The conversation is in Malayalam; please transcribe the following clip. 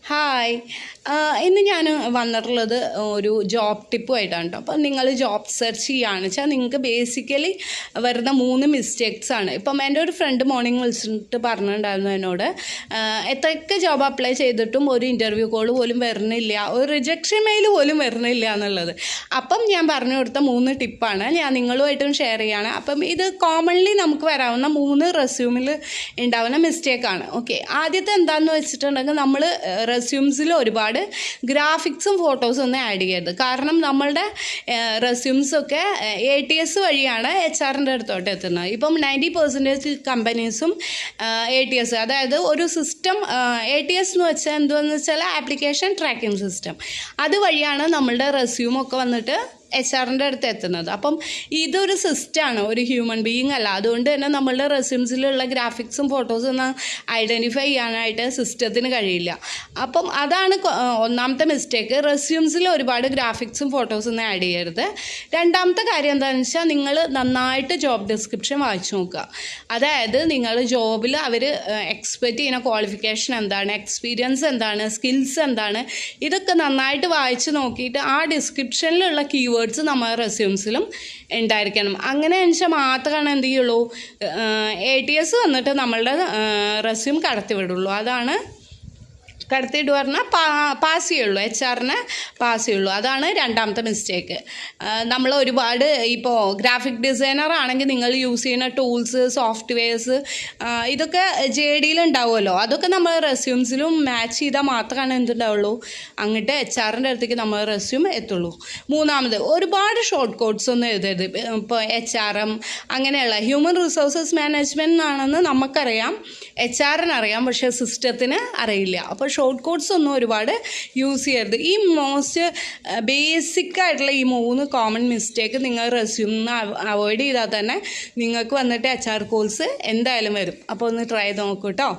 ഹായ് ഇന്ന് ഞാൻ വന്നിട്ടുള്ളത് ഒരു ജോബ് ടിപ്പുമായിട്ടാണ് കേട്ടോ. അപ്പം നിങ്ങൾ ജോബ് സെർച്ച് ചെയ്യുകയാണെന്ന് വെച്ചാൽ നിങ്ങൾക്ക് ബേസിക്കലി വരുന്ന 3 മിസ്റ്റേക്സ് ആണ്. ഇപ്പം എൻ്റെ ഒരു ഫ്രണ്ട് മോർണിംഗ് വിളിച്ചിട്ട് പറഞ്ഞിട്ടുണ്ടായിരുന്നു എന്നോട്, എത്രയൊക്കെ ജോബ് അപ്ലൈ ചെയ്തിട്ടും ഒരു ഇൻ്റർവ്യൂ കോൾ പോലും വരുന്നില്ല, ഒരു റിജക്ഷൻ മെയിൽ പോലും വരുന്നില്ല എന്നുള്ളത്. അപ്പം ഞാൻ പറഞ്ഞു കൊടുത്ത 3 ടിപ്പാണ് ഞാൻ നിങ്ങളുമായിട്ടും ഷെയർ ചെയ്യുകയാണ്. അപ്പം ഇത് കോമൺലി നമുക്ക് വരാവുന്ന 3 റെസ്യൂമിൽ ഉണ്ടാവുന്ന മിസ്റ്റേക്കാണ്. ഓക്കെ, ആദ്യത്തെ എന്താണെന്ന് വെച്ചിട്ടുണ്ടെങ്കിൽ നമ്മൾ റെസ്യൂംസിൽ ഒരുപാട് ഗ്രാഫിക്സും ഫോട്ടോസും ഒന്നും ആഡ് ചെയ്യരുത്. കാരണം നമ്മളുടെ റെസ്യൂംസൊക്കെ ATS വഴിയാണ് HR-ൻ്റെ അടുത്തോട്ട് എത്തുന്നത്. ഇപ്പം 90% കമ്പനീസും ATS, അതായത് ഒരു സിസ്റ്റം ATS എന്ന് വെച്ചാൽ എന്തുവെന്ന് വെച്ചാൽ ആപ്ലിക്കേഷൻ ട്രാക്കിംഗ് സിസ്റ്റം, അതുവഴിയാണ് നമ്മളുടെ റെസ്യൂമൊക്കെ വന്നിട്ട് HR-ൻ്റെ അടുത്ത് എത്തുന്നത്. അപ്പം ഇതൊരു സിസ്റ്റമാണ്, ഒരു ഹ്യൂമൻ ബീയിങ് അല്ല. അതുകൊണ്ട് തന്നെ നമ്മളുടെ റെസ്യൂംസിലുള്ള ഗ്രാഫിക്സും ഫോട്ടോസും ഒന്നും ഐഡൻറ്റിഫൈ ചെയ്യാനായിട്ട് സിസ്റ്റത്തിന് കഴിയില്ല. അപ്പം അതാണ് ഒന്നാമത്തെ മിസ്റ്റേക്ക്. റെസ്യൂംസിൽ ഒരുപാട് ഗ്രാഫിക്സും ഫോട്ടോസും ഒന്നും ആഡ് ചെയ്യരുത്. രണ്ടാമത്തെ കാര്യം എന്താണെന്ന് വെച്ചാൽ നിങ്ങൾ നന്നായിട്ട് ജോബ് ഡിസ്ക്രിപ്ഷൻ വായിച്ചു നോക്കുക. അതായത് നിങ്ങൾ ജോബിൽ അവർ എക്സ്പെക്റ്റ് ചെയ്യുന്ന ക്വാളിഫിക്കേഷൻ എന്താണ്, എക്സ്പീരിയൻസ് എന്താണ്, സ്കിൽസ് എന്താണ്, ഇതൊക്കെ നന്നായിട്ട് വായിച്ച് നോക്കിയിട്ട് ആ ഡിസ്ക്രിപ്ഷനിലുള്ള കീവേഡ്സ് നമ്മൾ റെസ്യൂംസിലും ഉണ്ടായിരിക്കണം. അങ്ങനെ വെച്ചാൽ മാത്രമാണ് എന്ത് ചെയ്യുള്ളൂ, ATS വന്നിട്ട് നമ്മളുടെ റെസ്യൂം കടത്തിവിടുള്ളൂ. അതാണ് കടത്തിയിട്ട് പറഞ്ഞാൽ പാസ് ചെയ്യുള്ളൂ, HR-നെ പാസ് ചെയ്യുള്ളൂ. അതാണ് രണ്ടാമത്തെ മിസ്റ്റേക്ക്. നമ്മൾ ഒരുപാട് ഇപ്പോൾ ഗ്രാഫിക് ഡിസൈനർ ആണെങ്കിൽ നിങ്ങൾ യൂസ് ചെയ്യുന്ന ടൂൾസ്, സോഫ്റ്റ്വെയർസ്, ഇതൊക്കെ JD-യിൽ ഉണ്ടാവുമല്ലോ, അതൊക്കെ നമ്മൾ റെസ്യൂംസിലും മാച്ച് ചെയ്താൽ മാത്രമാണ് എന്തുണ്ടാവുള്ളൂ, അങ്ങോട്ട് HR-ൻ്റെ അടുത്തേക്ക് നമ്മൾ റെസ്യൂം എത്തുള്ളൂ. മൂന്നാമത്, ഒരുപാട് ഷോർട്ട് കോഡ്സ് ഒന്നും എഴുതരുത്. ഇപ്പോൾ HRM അങ്ങനെയുള്ള ഹ്യൂമൻ റിസോഴ്സസ് മാനേജ്മെൻറ്റ് ആണെന്ന് നമുക്കറിയാം, HR-നറിയാം, പക്ഷേ സിസ്റ്റത്തിന് അറിയില്ല. അപ്പോൾ ഷോർട്ട് കോഡ്സ് ഒന്നും ഒരുപാട് യൂസ് ചെയ്യരുത്. ഈ മോസ്റ്റ് ബേസിക്കായിട്ടുള്ള ഈ 3 കോമൺ മിസ്റ്റേക്ക് നിങ്ങൾ റെസ്യൂമിന് അവോയ്ഡ് ചെയ്താൽ തന്നെ നിങ്ങൾക്ക് വന്നിട്ട് HR കോഴ്സ് എന്തായാലും വരും. അപ്പോൾ ഒന്ന് ട്രൈ ചെയ്ത് നോക്കൂ കേട്ടോ.